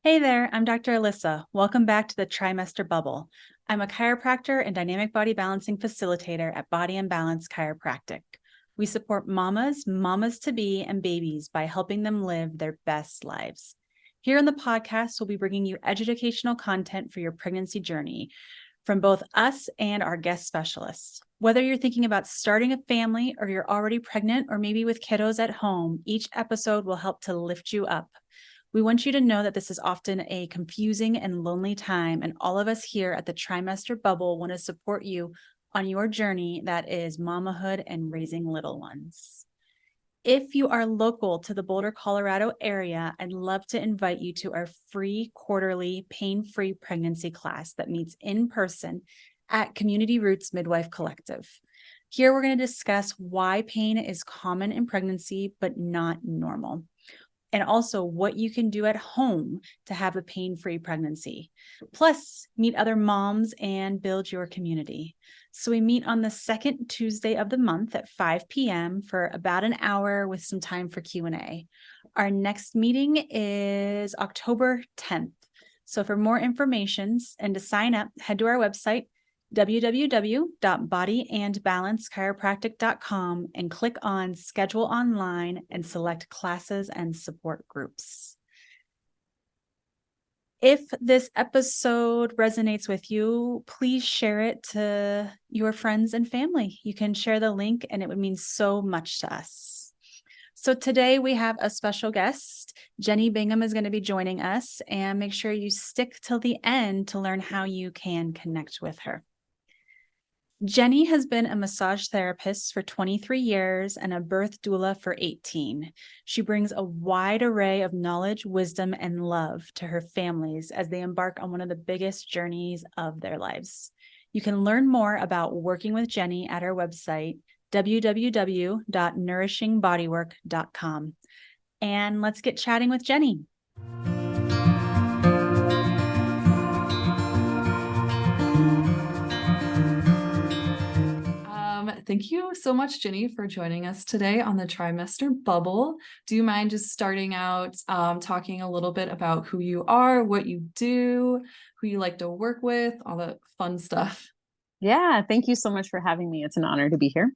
Hey there, I'm Dr. Alyssa. Welcome back to the Trimester Bubble. I'm a chiropractor and dynamic body balancing facilitator at Body and Balance Chiropractic. We support mamas, mamas to be, and babies by helping them live their best lives. Here on the podcast, we'll be bringing you educational content for your pregnancy journey from both us and our guest specialists. Whether you're thinking about starting a family or you're already pregnant or maybe with kiddos at home, each episode will help to lift you up. We want you to know that this is often a confusing and lonely time, and all of us here at the Trimester Bubble want to support you on your journey that is mamahood and raising little ones. If you are local to the Boulder, Colorado area, I'd love to invite you to our free quarterly pain-free pregnancy class that meets in person at Community Roots Midwife Collective. Here we're going to discuss why pain is common in pregnancy but not normal, and also what you can do at home to have a pain-free pregnancy. Plus, meet other moms and build your community. So we meet on the second Tuesday of the month at 5 p.m. for about an hour with some time for Q&A. Our next meeting is October 10th. So for more information and to sign up, head to our website, www.bodyandbalancechiropractic.com, and click on Schedule Online and select classes and support groups. If this episode resonates with you, please share it to your friends and family. You can share the link and it would mean so much to us. So today we have a special guest. Jennie Bingham is going to be joining us, and make sure you stick till the end to learn how you can connect with her. Jennie has been a massage therapist for 23 years and a birth doula for 18. She brings a wide array of knowledge, wisdom, and love to her families as they embark on one of the biggest journeys of their lives. You can learn more about working with Jennie at our website, www.nourishingbodywork.com. And let's get chatting with Jennie. Thank you so much, Jennie, for joining us today on the Trimester Bubble. Do you mind just starting out talking a little bit about who you are, what you do, who you like to work with, all the fun stuff? Yeah, thank you so much for having me. It's an honor to be here.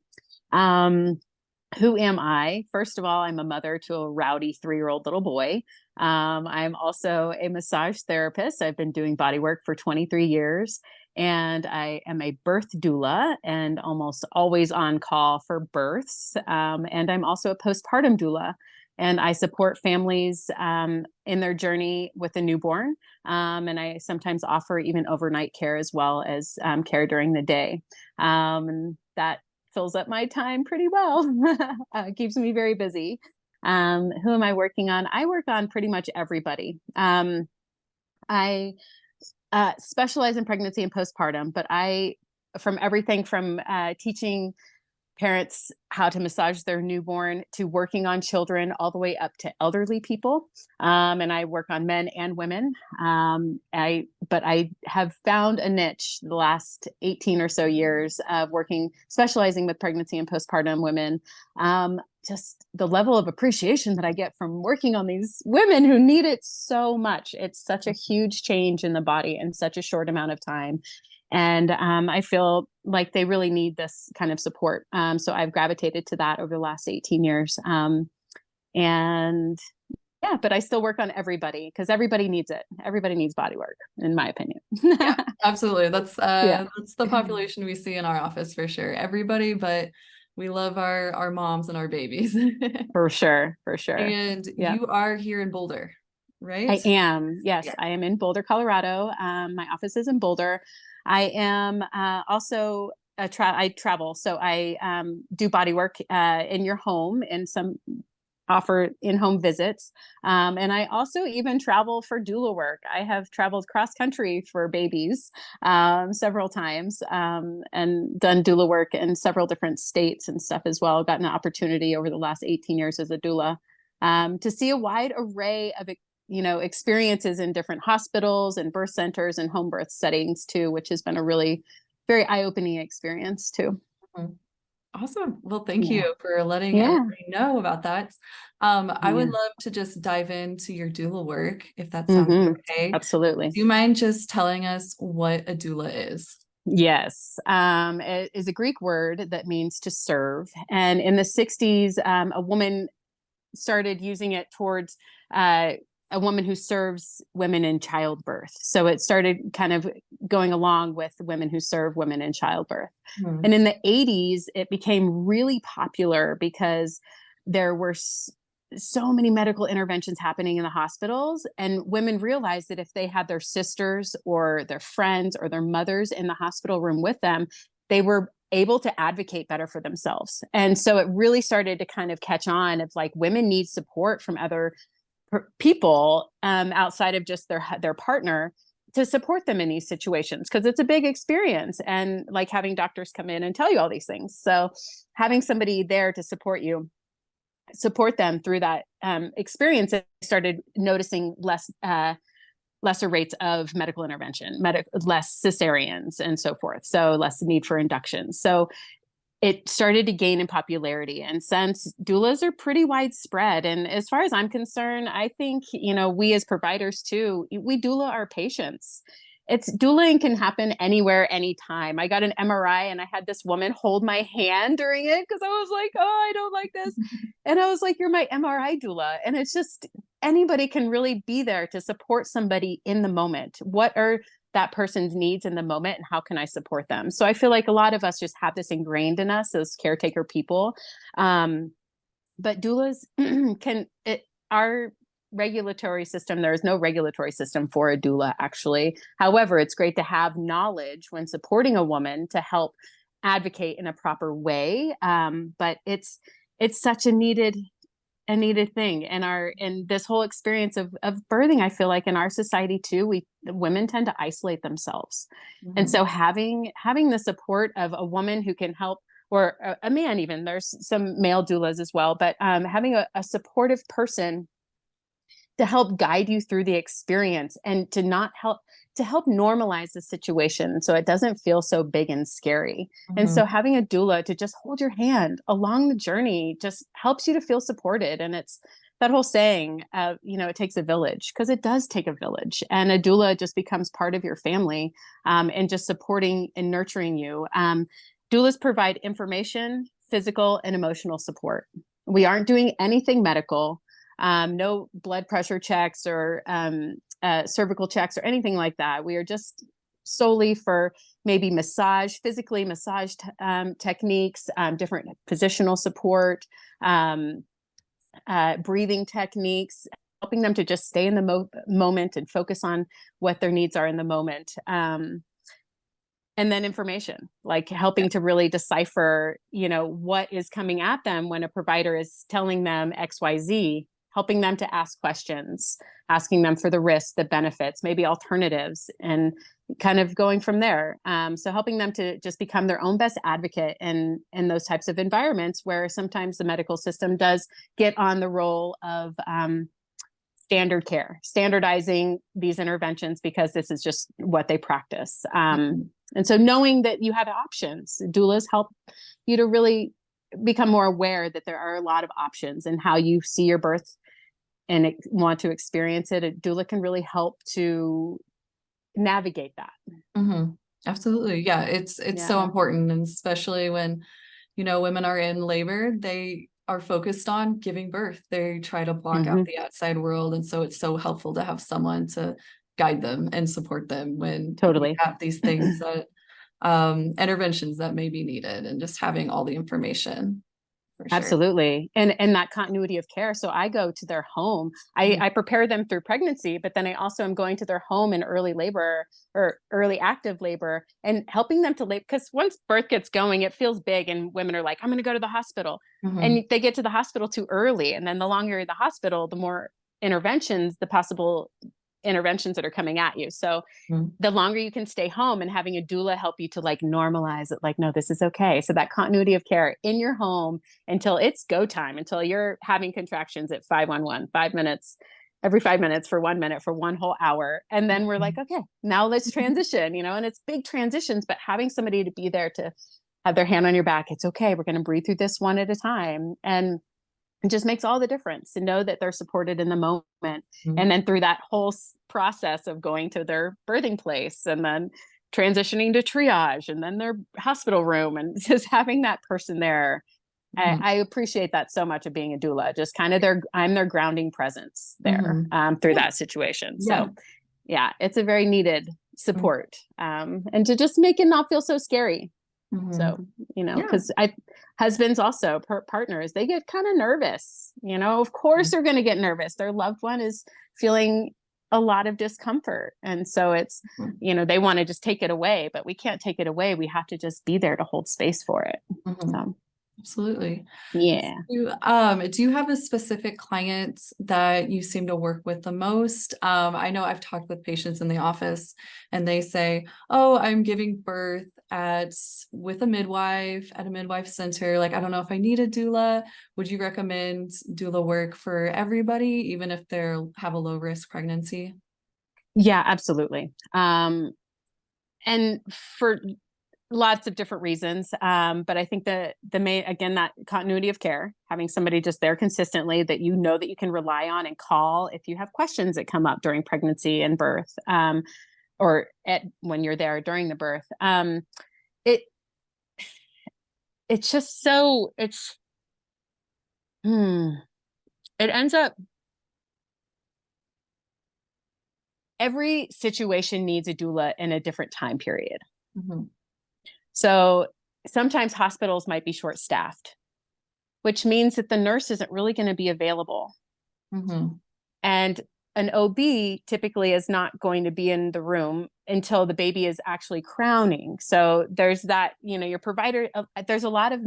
Who am I? First of all, I'm a mother to a rowdy 3-year-old little boy. I'm also a massage therapist. I've been doing body work for 23 years. And I am a birth doula and almost always on call for births. And I'm also a postpartum doula. And I support families in their journey with a newborn. And I sometimes offer even overnight care as well as care during the day. And that fills up my time pretty well. Keeps me very busy. Who am I working on? I work on pretty much everybody. I specialize in pregnancy and postpartum, but from everything from teaching parents how to massage their newborn to working on children all the way up to elderly people. And I work on men and women. But I have found a niche the last 18 or so years of specializing with pregnancy and postpartum women. Just the level of appreciation that I get from working on these women who need it so much. It's such a huge change in the body in such a short amount of time. And I feel like they really need this kind of support. So I've gravitated to that over the last 18 years. And yeah, but I still work on everybody because everybody needs it. Everybody needs body work, in my opinion. Yeah, absolutely. That's the population we see in our office for sure. Everybody, but we love our moms and our babies. For sure. And you are here in Boulder, right? I am. Yes, yeah. I am in Boulder, Colorado. My office is in Boulder. I am also I travel, so I do body work in your home and offer in-home visits. And I also even travel for doula work. I have traveled cross country for babies several times and done doula work in several different states and stuff as well. Gotten an opportunity over the last 18 years as a doula to see a wide array of experiences in different hospitals and birth centers and home birth settings too, which has been a really very eye-opening experience too. Mm-hmm. Awesome. Well, thank Yeah. you for letting Yeah. everybody know about that. I would Yeah. love to just dive into your doula work, if that sounds Hmm. okay. Absolutely. Do you mind just telling us what a doula is? Yes. It is a Greek word that means to serve. And in the 60s, a woman started using it towards uh, a woman who serves women in childbirth. So it started kind of going along with women who serve women in childbirth. Hmm. And in the 80s, it became really popular because there were so many medical interventions happening in the hospitals. And women realized that if they had their sisters or their friends or their mothers in the hospital room with them, they were able to advocate better for themselves. And so it really started to kind of catch on of like women need support from other people outside of just their partner to support them in these situations, because it's a big experience, and like having doctors come in and tell you all these things. So having somebody there to support them through that experience, I started noticing lesser rates of medical intervention, less cesareans and so forth. So less need for inductions. So it started to gain in popularity. And since doulas are pretty widespread, and as far as I'm concerned, I think, we as providers too, we doula our patients. It's doulaing can happen anywhere, anytime. I got an MRI and I had this woman hold my hand during it because I was like, oh, I don't like this. And I was like, you're my MRI doula. And it's just anybody can really be there to support somebody in the moment. What are that person's needs in the moment and how can I support them? So I feel like a lot of us just have this ingrained in us as caretaker people. But doulas our regulatory system, there is no regulatory system for a doula actually. However, it's great to have knowledge when supporting a woman to help advocate in a proper way. But it's such a needed thing in this whole experience of birthing. I feel like in our society too, women tend to isolate themselves. And so having the support of a woman who can help, or a man, even there's some male doulas as well, but having a supportive person to help guide you through the experience and to help normalize the situation so it doesn't feel so big and scary. And so having a doula to just hold your hand along the journey just helps you to feel supported. And it's that whole saying, it takes a village, because it does take a village, and a doula just becomes part of your family, and just supporting and nurturing you. Doulas provide information, physical and emotional support. We aren't doing anything medical. No blood pressure checks or cervical checks or anything like that. We are just solely for maybe physically massage techniques, different positional support, breathing techniques, helping them to just stay in the moment and focus on what their needs are in the moment. And then information, like helping to really decipher, what is coming at them when a provider is telling them XYZ, helping them to ask questions, asking them for the risks, the benefits, maybe alternatives, and kind of going from there. So helping them to just become their own best advocate in those types of environments where sometimes the medical system does get on the role of standard care, standardizing these interventions because this is just what they practice. And so knowing that you have options, doulas help you to really become more aware that there are a lot of options and how you see your birth and want to experience it. A doula can really help to navigate that. Absolutely. Yeah. It's so important. And especially when, women are in labor, they are focused on giving birth. They try to block out the outside world. And so it's so helpful to have someone to guide them and support them when Totally. we have these things that interventions that may be needed, and just having all the information. For sure. Absolutely. And that continuity of care. So I go to their home. I prepare them through pregnancy, but then I also am going to their home in early labor or early active labor and helping them to labor. Because once birth gets going, it feels big and women are like, I'm going to go to the hospital. And they get to the hospital too early. And then the longer you're in the hospital, the more the possible interventions that are coming at you. So the longer you can stay home, and having a doula help you to like normalize it, like, no, this is okay. So that continuity of care in your home until it's go time, until you're having contractions at 511, 5 minutes, every 5 minutes for 1 minute for one whole hour. And then we're like, okay, now let's transition, and it's big transitions, but having somebody to be there to have their hand on your back. It's okay. We're going to breathe through this one at a time. And it just makes all the difference to know that they're supported in the moment. Mhm. And then through that whole process of going to their birthing place and then transitioning to triage and then their hospital room and just having that person there. Mhm. I appreciate that so much of being a doula, just kind of I'm their grounding presence there Mhm. through Yeah. that situation. Yeah. So yeah, it's a very needed support. And to just make it not feel so scary. Mhm. So, you know, Yeah. because husbands also partners, they get kind of nervous, you know, of course they're going to get nervous. Their loved one is feeling a lot of discomfort. And so it's, Mhm. you know, they want to just take it away, but we can't take it away. We have to just be there to hold space for it. Mhm. So, Absolutely. yeah. Do you have a specific client that you seem to work with the most? I know I've talked with patients in the office and they say, oh, I'm giving birth with a midwife at a midwife center. Like, I don't know if I need a doula. Would you recommend doula work for everybody, even if they have a low risk pregnancy? Yeah, absolutely. And for lots of different reasons. But I think the main, again, that continuity of care, having somebody just there consistently that you know that you can rely on and call if you have questions that come up during pregnancy and birth, or when you're there during the birth. It it's just so it ends up, every situation needs a doula in a different time period. Mhm. So sometimes hospitals might be short staffed, which means that the nurse isn't really going to be available. Mhm. And an OB typically is not going to be in the room until the baby is actually crowning. So there's that, you know, your provider, there's a lot of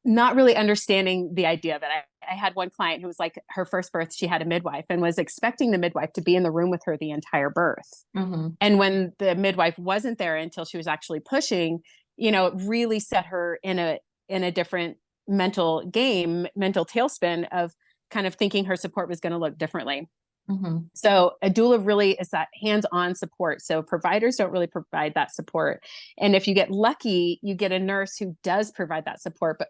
not really understanding the idea that I had one client who was like, her first birth, she had a midwife and was expecting the midwife to be in the room with her the entire birth. Mhm. And when the midwife wasn't there until she was actually pushing, you know, it really set her in a different mental tailspin of kind of thinking her support was going to look differently. Mhm. So a doula really is that hands-on support. So providers don't really provide that support. And if you get lucky, you get a nurse who does provide that support, but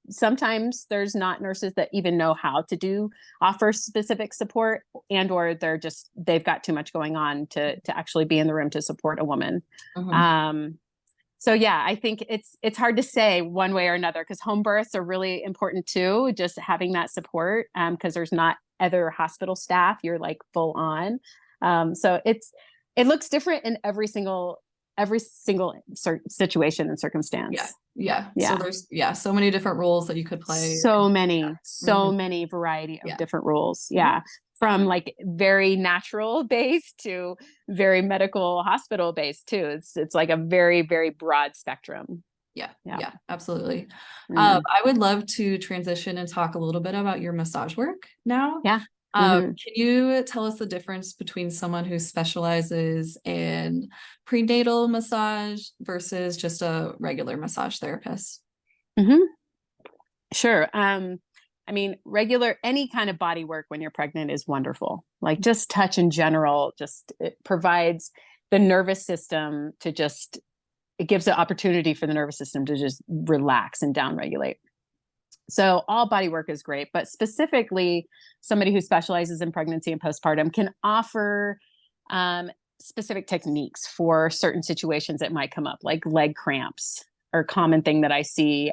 sometimes there's not nurses that even know how to offer specific support, and or they've got too much going on to actually be in the room to support a woman. Mhm. So yeah, I think it's hard to say one way or another, because home births are really important too, just having that support, because there's not other hospital staff, you're like full on. So it looks different in every single situation and circumstance. Yeah. So Yeah. there's so many different roles that you could play. So Mhm. many variety of Yeah. different roles. Yeah. Yeah. From like very natural based to very medical hospital based too. It's like a very, very broad spectrum. Yeah. Yeah. Yeah. Absolutely. Mm. I would love to transition and talk a little bit about your massage work now. Yeah. Can you tell us the difference between someone who specializes in prenatal massage versus just a regular massage therapist? Mm-hmm. Sure. I mean, any kind of body work when you're pregnant is wonderful. Like just touch in general, it provides the nervous system it gives the opportunity for the nervous system to just relax and downregulate. So all body work is great, but specifically somebody who specializes in pregnancy and postpartum can offer specific techniques for certain situations that might come up, like leg cramps are a common thing that I see.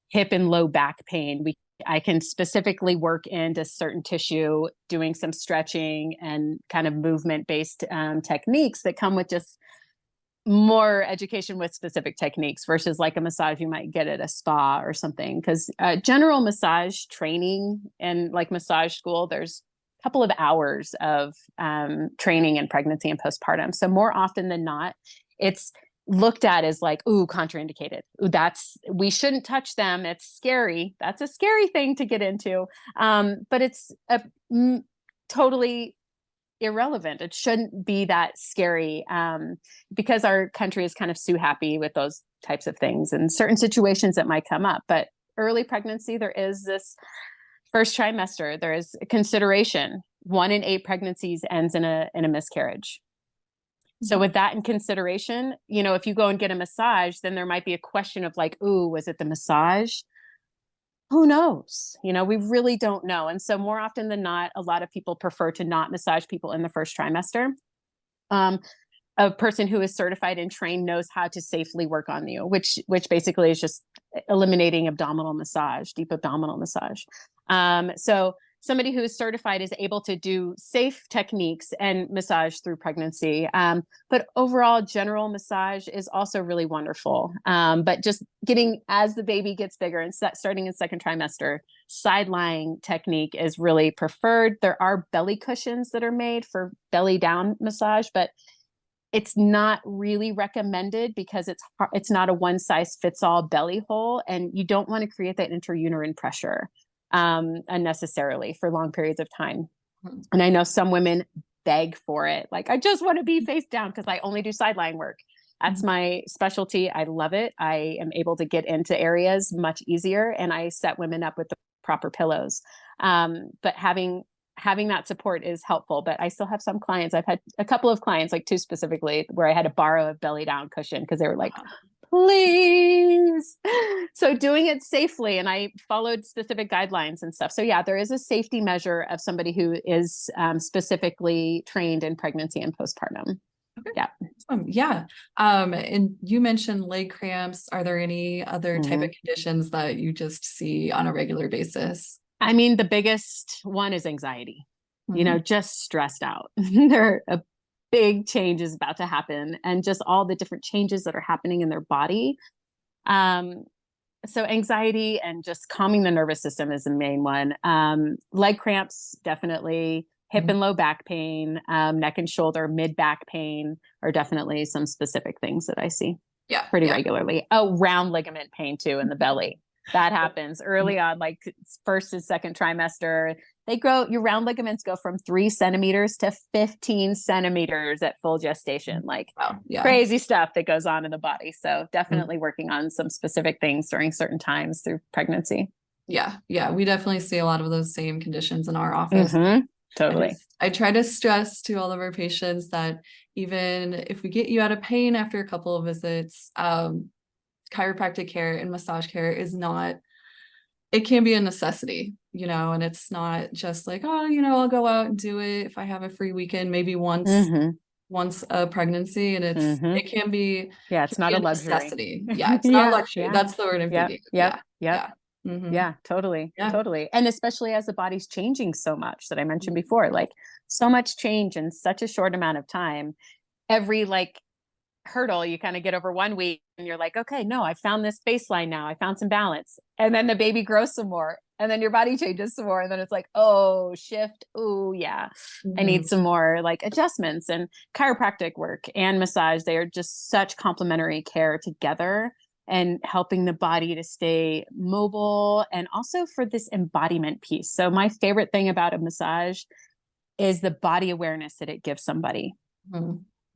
Hip and low back pain. I can specifically work into certain tissue, doing some stretching and kind of movement based techniques that come with just more education with specific techniques versus like a massage you might get at a spa or something. Because general massage training and like massage school, there's a couple of hours of training in pregnancy and postpartum. So more often than not, it's looked at as like, ooh, contraindicated. Ooh, we shouldn't touch them. It's scary. That's a scary thing to get into. But it's totally irrelevant. It shouldn't be that scary, because our country is kind of sue happy with those types of things and certain situations that might come up. But early pregnancy, there is this first trimester, there is a consideration. 1 in 8 pregnancies ends in a miscarriage. So with that in consideration, you know, if you go and get a massage, then there might be a question of like, ooh, was it the massage? Who knows? You know, we really don't know. And so more often than not, a lot of people prefer to not massage people in the first trimester. Um, a person who is certified and trained knows how to safely work on you, which basically is just eliminating abdominal massage, deep abdominal massage. So somebody who is certified is able to do safe techniques and massage through pregnancy. But overall, general massage is also really wonderful. But just getting, as the baby gets bigger and starting in second trimester, side lying technique is really preferred. There are belly cushions that are made for belly down massage, but it's not really recommended because it's not a one size fits all belly hole, and you don't want to create that interuterine pressure unnecessarily for long periods of time. And I know some women beg for it. Like, I just want to be face down because I only do side lying work. That's my specialty. I love it. I am able to get into areas much easier, and I set women up with the proper pillows. But having that support is helpful. But I still have some clients. I've had a couple of clients, like 2 specifically, where I had to borrow a belly down cushion because they were like, please. So doing it safely, and I followed specific guidelines and stuff. So yeah, there is a safety measure of somebody who is specifically trained in pregnancy and postpartum. Okay. Yeah. Yeah. And you mentioned leg cramps. Are there any other type of conditions that you just see on a regular basis? I mean, the biggest one is anxiety, you know, just stressed out. There are a big change is about to happen, and just all the different changes that are happening in their body. So anxiety and just calming the nervous system is the main one. Leg cramps, definitely. Hip and low back pain, neck and shoulder, mid back pain are definitely some specific things that I see pretty regularly. Oh, round ligament pain too in the belly. That happens early on, like first and second trimester. They grow, your round ligaments go from 3 centimeters to 15 centimeters at full gestation, like crazy stuff that goes on in the body. So definitely working on some specific things during certain times through pregnancy. Yeah. Yeah. We definitely see a lot of those same conditions in our office. Totally. I try to stress to all of our patients that even if we get you out of pain after a couple of visits, chiropractic care and massage care is not, it can be a necessity, you know, and it's not just like, oh, you know, I'll go out and do it if I have a free weekend, maybe once a pregnancy, and it can be, it's not a luxury. Necessity. Yeah, it's not a luxury. That's the word I'm thinking. Yeah, totally. And especially as the body's changing so much that I mentioned before, like so much change in such a short amount of time. Every like hurdle you kind of get over one week and you're like, okay, no, I found this baseline now. I found some balance. And then the baby grows some more, and then your body changes some more. And then it's like, oh, shift. Oh yeah. I need some more like adjustments. And chiropractic work and massage, they are just such complementary care together, and helping the body to stay mobile, and also for this embodiment piece. So my favorite thing about a massage is the body awareness that it gives somebody.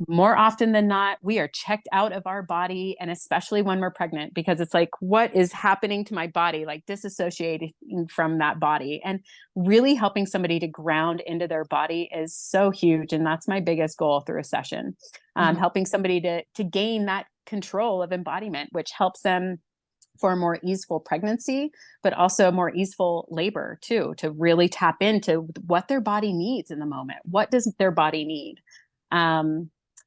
More often than not, we are checked out of our body, and especially when we're pregnant, because it's like, what is happening to my body? Like disassociating from that body, and really helping somebody to ground into their body is so huge. And that's my biggest goal through a session, helping somebody to gain that control of embodiment, which helps them for a more easeful pregnancy, but also a more easeful labor too, to really tap into what their body needs in the moment. What does their body need?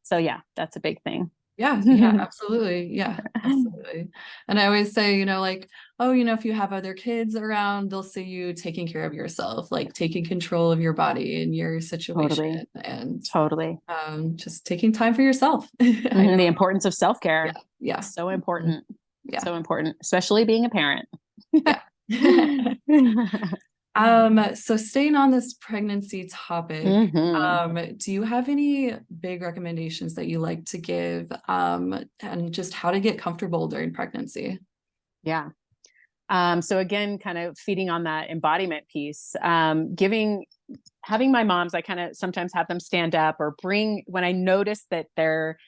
So yeah, that's a big thing. Yeah, absolutely. Yeah, absolutely. And I always say, you know, like, oh, you know, if you have other kids around, they'll see you taking care of yourself, like taking control of your body and your situation, and just taking time for yourself. The importance of self-care. Yeah. So important. So important, especially being a parent. So staying on this pregnancy topic, do you have any big recommendations that you like to give, and just how to get comfortable during pregnancy? Yeah. So again, kind of feeding on that embodiment piece, having my moms, I kind of sometimes have them stand up or when I notice that they're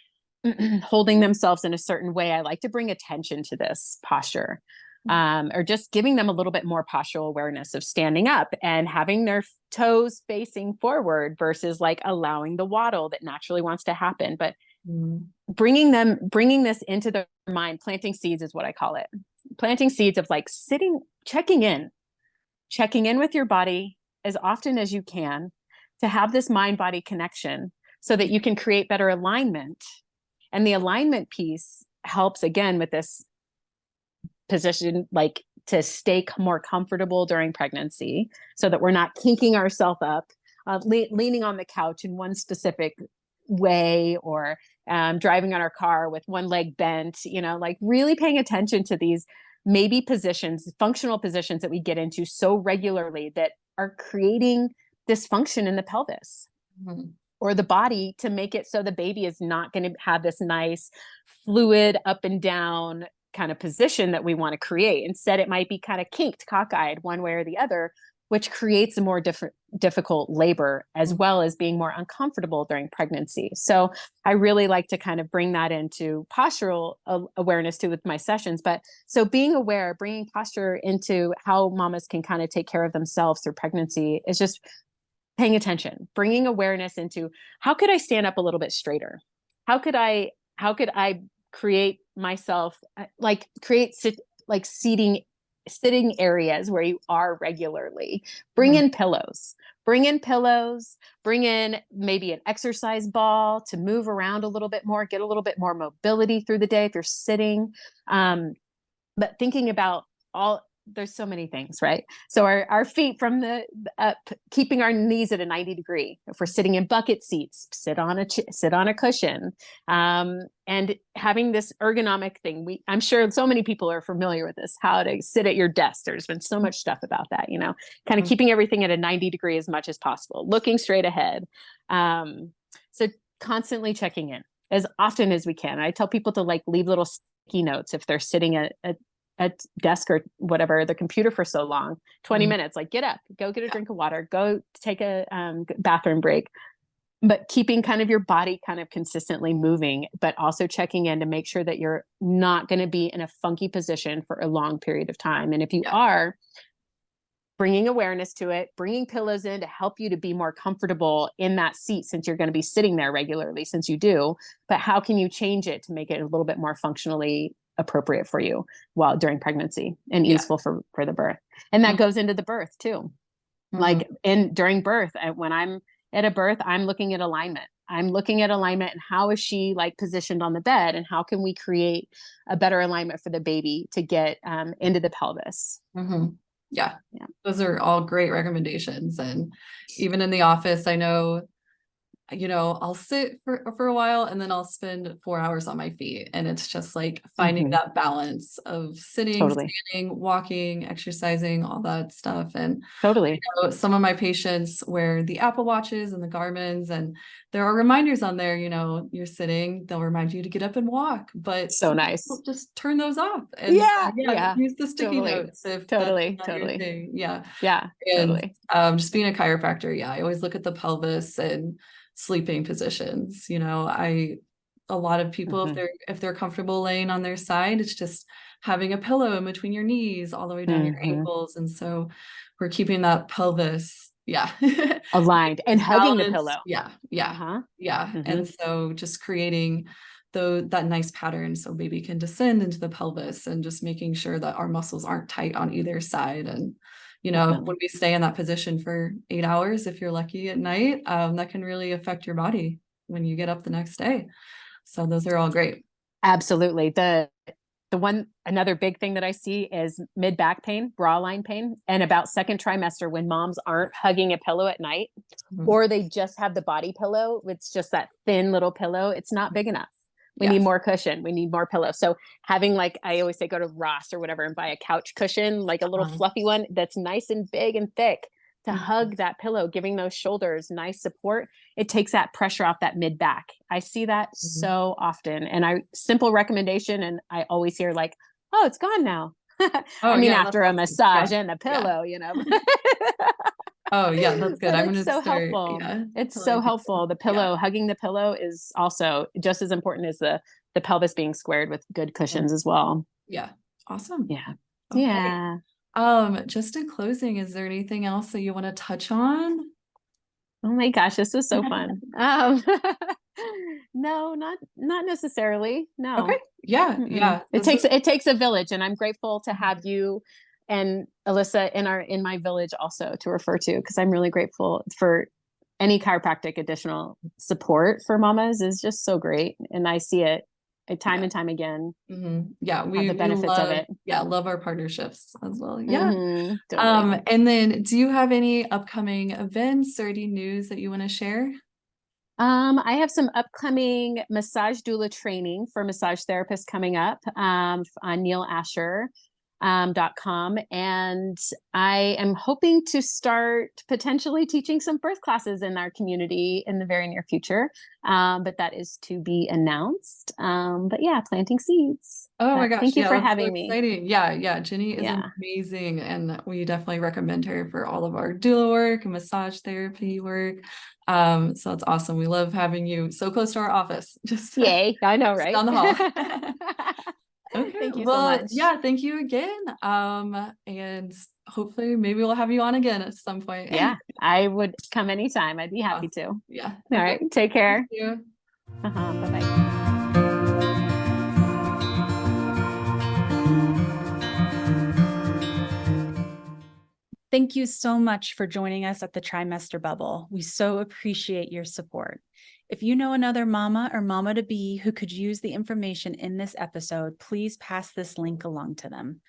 holding themselves in a certain way, I like to bring attention to this posture. or just giving them a little bit more postural awareness of standing up and having their toes facing forward versus like allowing the waddle that naturally wants to happen. But bringing this into their mind, planting seeds is what I call it. Planting seeds of like checking in with your body as often as you can to have this mind-body connection so that you can create better alignment. And the alignment piece helps again with this position, like to stay more comfortable during pregnancy so that we're not kinking ourselves up, leaning on the couch in one specific way, or driving on our car with one leg bent, like really paying attention to these maybe positions, functional positions that we get into so regularly that are creating dysfunction in the pelvis or the body to make it so the baby is not going to have this nice fluid up and down kind of position that we want to create. Instead, it might be kind of kinked, cockeyed one way or the other, which creates a more difficult labor, as well as being more uncomfortable during pregnancy. So I really like to kind of bring that into postural awareness too with my sessions. But so being aware, bringing posture into how mamas can kind of take care of themselves through pregnancy is just paying attention, bringing awareness into how could I stand up a little bit straighter? How could I create myself, sitting areas where you are regularly. Bring in pillows, bring in maybe an exercise ball to move around a little bit more, get a little bit more mobility through the day if you're sitting. But thinking about there's so many things, right? So our feet from the up, keeping our knees at a 90 degree. If we're sitting in bucket seats, sit on a cushion, and having this ergonomic thing. I'm sure so many people are familiar with this, how to sit at your desk. There's been so much stuff about that, kind of keeping everything at a 90 degree as much as possible, looking straight ahead. So constantly checking in as often as we can. I tell people to like leave little sticky notes if they're sitting at desk or whatever, the computer for so long, 20 minutes, like get up, go get a drink of water, go take a bathroom break, but keeping kind of your body kind of consistently moving, but also checking in to make sure that you're not going to be in a funky position for a long period of time. And if you are, bringing awareness to it, bringing pillows in to help you to be more comfortable in that seat, since you're going to be sitting there regularly, since you do, but how can you change it to make it a little bit more functionally appropriate for you while during pregnancy and easeful for the birth. And that goes into the birth too. Like during birth, when I'm at a birth, I'm looking at alignment. And how is she like positioned on the bed, and how can we create a better alignment for the baby to get into the pelvis. Yeah. Those are all great recommendations. And even in the office, I know, I'll sit for a while and then I'll spend 4 hours on my feet. And it's just like finding that balance of sitting, standing, walking, exercising, all that stuff. And some of my patients wear the Apple Watches and the Garmin's, and there are reminders on there, you're sitting, they'll remind you to get up and walk, but so nice. Just turn those off and use the sticky notes if that's not your thing. And just being a chiropractor, I always look at the pelvis and sleeping positions. A lot of people, if they're comfortable laying on their side, it's just having a pillow in between your knees all the way down your ankles. And so we're keeping that pelvis aligned and hugging the pillow. And so just creating that nice pattern so baby can descend into the pelvis, and just making sure that our muscles aren't tight on either side. And when we stay in that position for 8 hours, if you're lucky at night, that can really affect your body when you get up the next day. So those are all great. Absolutely. Another big thing that I see is mid back pain, bra line pain, and about second trimester when moms aren't hugging a pillow at night, or they just have the body pillow. It's just that thin little pillow. It's not big enough. We need more cushion. We need more pillow. So having, like, I always say, go to Ross or whatever and buy a couch cushion, like a little fluffy one that's nice and big and thick to hug that pillow, giving those shoulders nice support. It takes that pressure off that mid back. I see that so often. And simple recommendation. And I always hear like, oh, it's gone now. After a massage and a pillow, Oh yeah, that's good. I'm going to start. Helpful. It's so helpful. The pillow, hugging the pillow is also just as important as the pelvis being squared with good cushions as well. Yeah. Awesome. Yeah. Okay. Yeah. Just in closing, is there anything else that you want to touch on? Oh my gosh, this was so fun. No, not necessarily. No. Okay. Yeah. Mm-mm. Yeah. It takes a village, and I'm grateful to have you and Alyssa in my village also to refer to, because I'm really grateful for any chiropractic additional support for mamas is just so great, and I see it time and time again. Yeah, the benefits of it. Love our partnerships as well. Yeah. Totally. And then do you have any upcoming events or any news that you want to share? I have some upcoming massage doula training for massage therapists coming up on neilasher.com. And I am hoping to start potentially teaching some birth classes in our community in the very near future. But that is to be announced. But yeah, planting seeds. Oh my But gosh. thank you Yeah, for that's so having me. exciting. Yeah. Jennie is amazing. And we definitely recommend her for all of our doula work and massage therapy work. So that's awesome. We love having you so close to our office. Just Yay. I know, right? down the hall. Okay. Thank you so much. Yeah, thank you again. And hopefully maybe we'll have you on again at some point. Yeah, I would come anytime. I'd be happy to. Yeah. All right. Take care. Thank you. Bye-bye. Thank you so much for joining us at the Trimester Bubble. We so appreciate your support. If you know another mama or mama to be who could use the information in this episode, please pass this link along to them.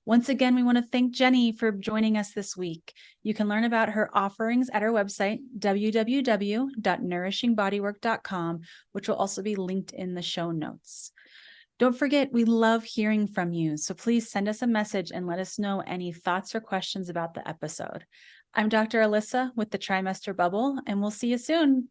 Once again, we want to thank Jennie for joining us this week. You can learn about her offerings at our website, www.nourishingbodywork.com, which will also be linked in the show notes. Don't forget, we love hearing from you, so please send us a message and let us know any thoughts or questions about the episode. I'm Dr. Alyssa with the Trimester Bubble, and we'll see you soon.